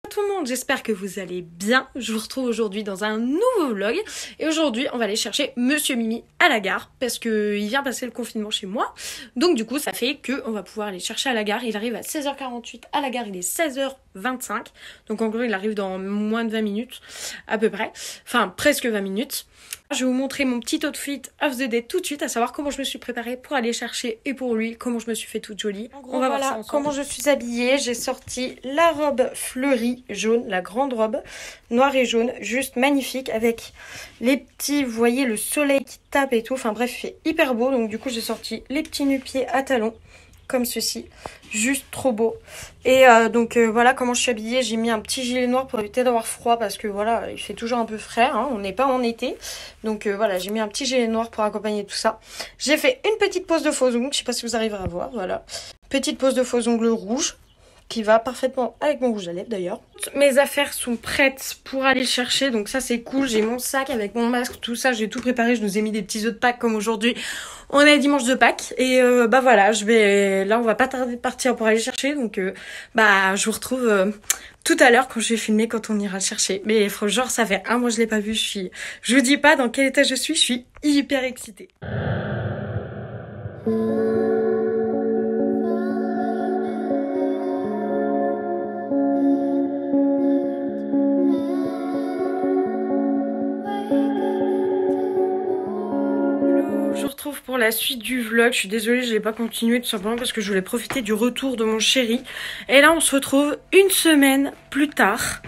Tout le monde, j'espère que vous allez bien. Je vous retrouve aujourd'hui dans un nouveau vlog et aujourd'hui on va aller chercher Monsieur Mimi à la gare parce que il vient passer le confinement chez moi. Donc du coup ça fait que on va pouvoir aller chercher à la gare. Il arrive à 16h48 à la gare, il est 16h25. Donc en gros il arrive dans moins de 20 minutes à peu près, enfin presque 20 minutes. Je vais vous montrer mon petit outfit of the day tout de suite, à savoir comment je me suis préparée pour aller chercher et pour lui, comment je me suis fait toute jolie. En gros, on va voir ça ensemble. Comment je suis habillée. J'ai sorti la robe fleurie jaune, la grande robe noire et jaune, juste magnifique avec les petits, vous voyez le soleil qui tape et tout. Enfin bref, il fait hyper beau. Donc du coup, j'ai sorti les petits nu-pieds à talons comme ceci, juste trop beau. Et voilà comment je suis habillée. J'ai mis un petit gilet noir pour éviter d'avoir froid parce que voilà, il fait toujours un peu frais, hein, on n'est pas en été. Donc voilà, j'ai mis un petit gilet noir pour accompagner tout ça. J'ai fait une petite pose de faux ongles, je sais pas si vous arriverez à voir, voilà. Petite pose de faux ongles rouge qui va parfaitement avec mon rouge à lèvres d'ailleurs. Mes affaires sont prêtes pour aller le chercher, donc ça c'est cool. J'ai mon sac avec mon masque, tout ça, j'ai tout préparé. Je nous ai mis des petits œufs de Pâques comme aujourd'hui. On est dimanche de Pâques et bah voilà, là on va pas tarder de partir pour aller chercher, donc bah je vous retrouve tout à l'heure quand je vais filmer, quand on ira le chercher. Mais genre ça fait un mois je l'ai pas vu, je vous dis pas dans quel état je suis hyper excitée. Je vous retrouve pour la suite du vlog. Je suis désolée, je n'ai pas continué tout simplement parce que je voulais profiter du retour de mon chéri. Et là, on se retrouve une semaine plus tard.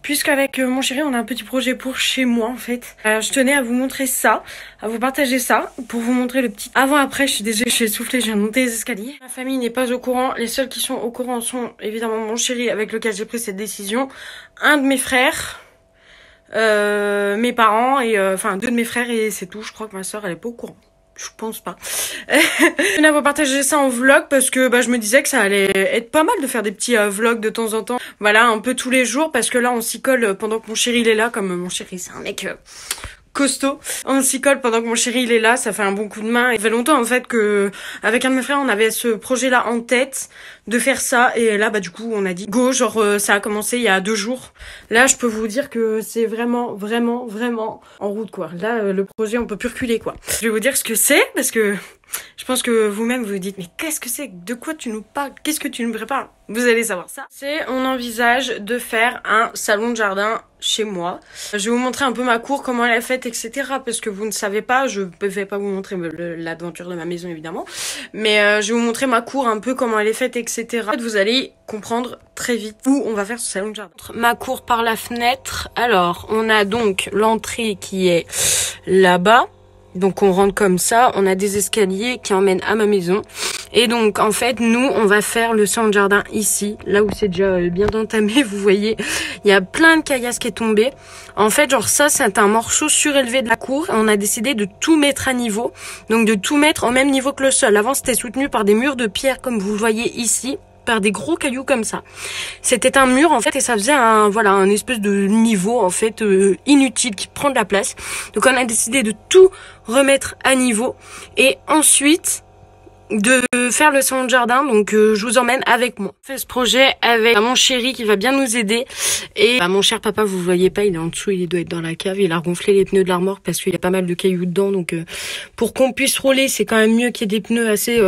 Puisqu'avec mon chéri, on a un petit projet pour chez moi en fait. Je tenais à vous montrer ça, à vous partager ça, pour vous montrer le petit avant-après. Je suis désolée, je suis essoufflée, je viens de monter les escaliers. Ma famille n'est pas au courant. Les seuls qui sont au courant sont évidemment mon chéri avec lequel j'ai pris cette décision. Un de mes frères. Mes parents et enfin deux de mes frères et c'est tout. Je crois que ma soeur elle est pas au courant. Je pense pas. Je tenais à vous partager ça en vlog parce que bah, je me disais que ça allait être pas mal de faire des petits vlogs de temps en temps. Voilà, un peu tous les jours parce que là on s'y colle pendant que mon chéri il est là. Comme mon chéri c'est un mec costaud, on s'y colle pendant que mon chéri il est là, ça fait un bon coup de main. Il fait longtemps en fait que avec un de mes frères on avait ce projet là en tête de faire ça et là bah du coup on a dit go, genre ça a commencé il y a 2 jours. Là je peux vous dire que c'est vraiment en route quoi. Là le projet on peut plus reculer quoi. Je vais vous dire ce que c'est parce que je pense que vous-même vous vous dites mais qu'est-ce que c'est, de quoi tu nous parles, qu'est-ce que tu nous prépares? Vous allez savoir ça. On envisage de faire un salon de jardin chez moi. Je vais vous montrer un peu ma cour, comment elle est faite, etc. Parce que vous ne savez pas, je ne vais pas vous montrer l'aventure de ma maison évidemment. Mais je vais vous montrer ma cour, un peu comment elle est faite, etc. En fait, vous allez comprendre très vite où on va faire ce salon de jardin. Ma cour par la fenêtre. Alors, on a donc l'entrée qui est là-bas. Donc on rentre comme ça, on a des escaliers qui emmènent à ma maison. Et donc en fait nous on va faire le salon de jardin ici, là où c'est déjà bien entamé, vous voyez. Il y a plein de caillasse qui est tombée. En fait genre ça c'est un morceau surélevé de la cour. On a décidé de tout mettre à niveau, donc de tout mettre au même niveau que le sol. Avant c'était soutenu par des murs de pierre comme vous le voyez ici, par des gros cailloux comme ça. C'était un mur en fait et ça faisait un espèce de niveau en fait inutile qui prend de la place. Donc on a décidé de tout remettre à niveau et ensuite de faire le salon de jardin. Donc je vous emmène avec moi. On fait ce projet avec mon chéri qui va bien nous aider et mon cher papa, vous voyez pas, il est en dessous, il doit être dans la cave, il a gonflé les pneus de la remorque parce qu'il y a pas mal de cailloux dedans, donc pour qu'on puisse rouler c'est quand même mieux qu'il y ait des pneus assez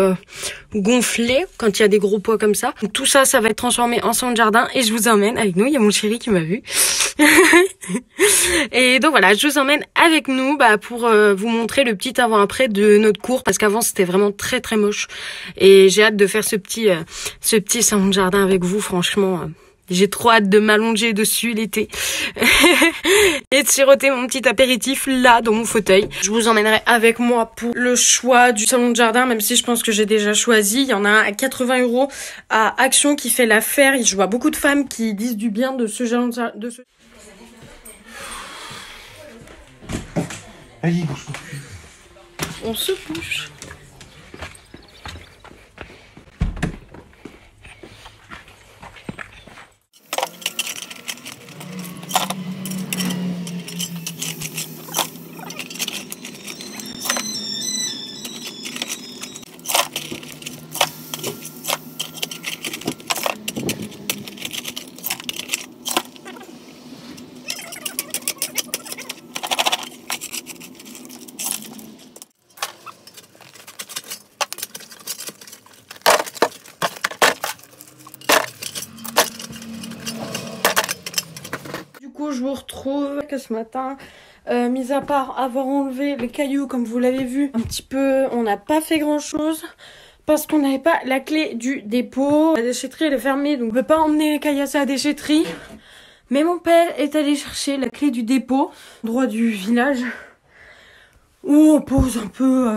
gonflés quand il y a des gros poids comme ça. Donc, tout ça va être transformé en salon de jardin et je vous emmène avec nous. Il y a mon chéri qui m'a vu. Et donc voilà, je vous emmène avec nous pour vous montrer le petit avant-après de notre cour parce qu'avant c'était vraiment très moche et j'ai hâte de faire ce petit salon de jardin avec vous. Franchement j'ai trop hâte de m'allonger dessus l'été et de siroter mon petit apéritif là dans mon fauteuil. Je vous emmènerai avec moi pour le choix du salon de jardin, même si je pense que j'ai déjà choisi. Il y en a un à 80 € à Action qui fait l'affaire. Je vois beaucoup de femmes qui disent du bien de ce salon de jardin. Allez, bouge-toi. On se bouge. coup je vous retrouve que ce matin, mis à part avoir enlevé les cailloux comme vous l'avez vu un petit peu, on n'a pas fait grand chose parce qu'on n'avait pas la clé du dépôt. La déchetterie elle est fermée donc on peut pas emmener les caillasses à la déchetterie. Mais mon père est allé chercher la clé du dépôt, droit du village, où on pose un peu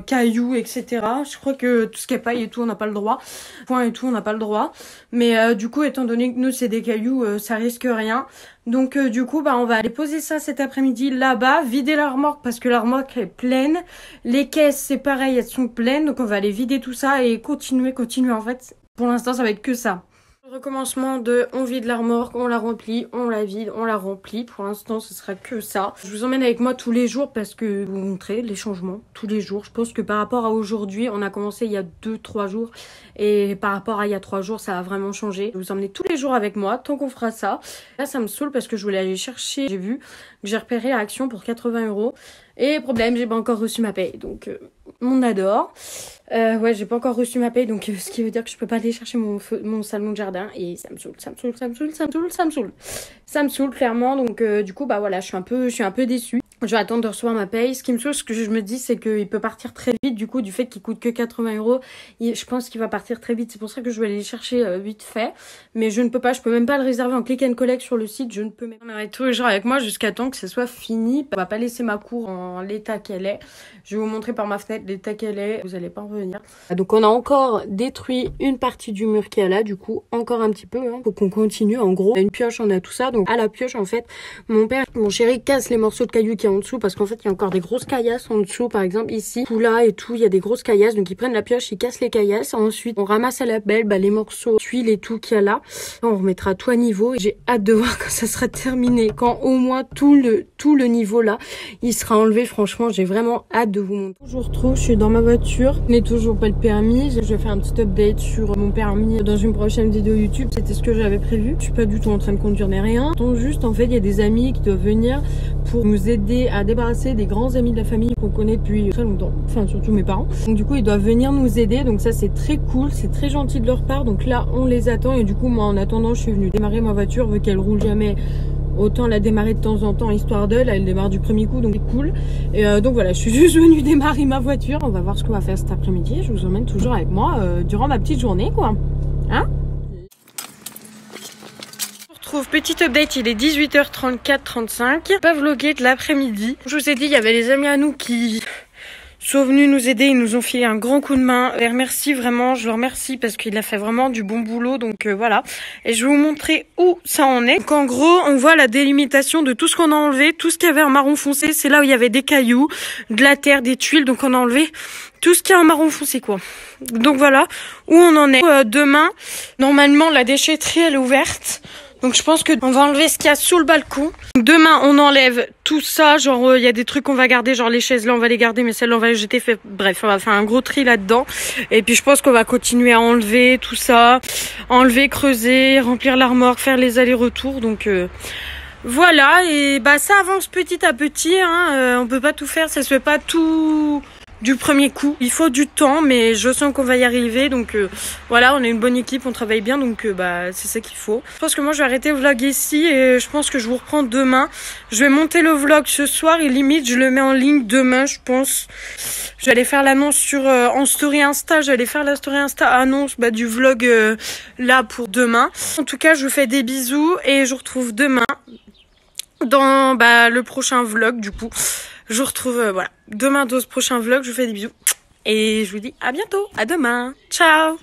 cailloux, etc. Je crois que tout ce qui est paille et tout, on n'a pas le droit. Point et tout, on n'a pas le droit. Mais du coup, étant donné que nous, c'est des cailloux, ça risque rien. Donc du coup, on va aller poser ça cet après-midi là-bas, vider la remorque parce que la remorque est pleine. Les caisses, c'est pareil, elles sont pleines. Donc on va aller vider tout ça et continuer en fait. Pour l'instant, ça va être que ça. Recommencement de on vide la remorque, on la remplit, on la vide, on la remplit. Pour l'instant ce sera que ça. Je vous emmène avec moi tous les jours parce que vous montrer les changements tous les jours. Je pense que par rapport à aujourd'hui, on a commencé il y a 2-3 jours et par rapport à il y a 3 jours ça a vraiment changé. Je vais vous emmener tous les jours avec moi tant qu'on fera ça. Là ça me saoule parce que je voulais aller chercher, j'ai vu que j'ai repéré à Action pour 80 €. Et problème, j'ai pas encore reçu ma paye donc on adore. Ouais, j'ai pas encore reçu ma paye donc ce qui veut dire que je peux pas aller chercher mon salon de jardin et ça me saoule clairement. Donc du coup voilà, je suis un peu déçue. Je vais attendre de recevoir ma paye. Ce qui me saoule, ce que je me dis, c'est qu'il peut partir très vite. Du coup, du fait qu'il coûte que 80 €, je pense qu'il va partir très vite. C'est pour ça que je vais aller le chercher vite fait. Mais je ne peux pas, je peux même pas le réserver en click and collect sur le site. Je ne peux même pas m'arrêter tous les jours avec moi jusqu'à temps que ce soit fini. On va pas laisser ma cour en l'état qu'elle est. Je vais vous montrer par ma fenêtre l'état qu'elle est. Vous allez pas en revenir. Donc on a encore détruit une partie du mur qui est là. Du coup, encore un petit peu. Faut qu'on continue. En gros, on a une pioche, on a tout ça. Donc à la pioche, en fait, mon chéri casse les morceaux de cailloux qui en dessous parce qu'en fait il y a encore des grosses caillasses en dessous, par exemple ici, tout là et tout, il y a des grosses caillasses, donc ils prennent la pioche, ils cassent les caillasses, ensuite on ramasse à la belle les morceaux d'huile et tout qu'il y a là, on remettra tout à niveau et j'ai hâte de voir quand ça sera terminé, quand au moins tout le niveau là il sera enlevé. Franchement j'ai vraiment hâte de vous montrer. Je vous retrouve, je suis dans ma voiture, je n'ai toujours pas le permis, je vais faire un petit update sur mon permis dans une prochaine vidéo YouTube. C'était ce que j'avais prévu, je suis pas du tout en train de conduire ni rien, juste en fait il y a des amis qui doivent venir pour nous aider à débarrasser des grands amis de la famille qu'on connaît depuis très longtemps, enfin surtout mes parents. Donc du coup ils doivent venir nous aider, donc ça c'est très cool, c'est très gentil de leur part. Donc là on les attend et du coup moi en attendant je suis venue démarrer ma voiture vu qu'elle roule jamais. Autant la démarrer de temps en temps histoire d'elle, elle démarre du premier coup donc c'est cool. Et donc voilà, je suis juste venue démarrer ma voiture. On va voir ce qu'on va faire cet après-midi. Je vous emmène toujours avec moi durant ma petite journée quoi. Hein? Petit update, il est 18h34-35. Pas vlogué de l'après-midi. Je vous ai dit, il y avait des amis à nous qui sont venus nous aider. Ils nous ont filé un grand coup de main. Je les remercie vraiment. Je le remercie parce qu'il a fait vraiment du bon boulot. Donc voilà. Et je vais vous montrer où ça en est. Donc en gros, on voit la délimitation de tout ce qu'on a enlevé. Tout ce qu'il y avait en marron foncé, c'est là où il y avait des cailloux, de la terre, des tuiles. Donc on a enlevé tout ce qui est en marron foncé quoi. Donc voilà où on en est. Demain, normalement, la déchetterie elle est ouverte. Donc je pense qu'on va enlever ce qu'il y a sous le balcon. Demain on enlève tout ça, genre il y a des trucs qu'on va garder, genre les chaises là on va les garder mais celles-là on va les jeter. Bref, on va faire un gros tri là-dedans. Et puis je pense qu'on va continuer à enlever tout ça, enlever, creuser, remplir la remorque, faire les allers-retours. Donc voilà, et ça avance petit à petit, hein. On peut pas tout faire, ça se fait pas tout du premier coup. Il faut du temps, mais je sens qu'on va y arriver. Donc voilà, on est une bonne équipe, on travaille bien, donc c'est ça qu'il faut. Je pense que moi je vais arrêter le vlog ici et je pense que je vous reprends demain. Je vais monter le vlog ce soir et limite je le mets en ligne demain, je pense. Je vais aller faire l'annonce sur en story Insta, je vais aller faire la story Insta annonce du vlog là pour demain. En tout cas, je vous fais des bisous et je vous retrouve demain dans le prochain vlog du coup. Je vous retrouve voilà demain dans ce prochain vlog. Je vous fais des bisous et je vous dis à bientôt, à demain, ciao.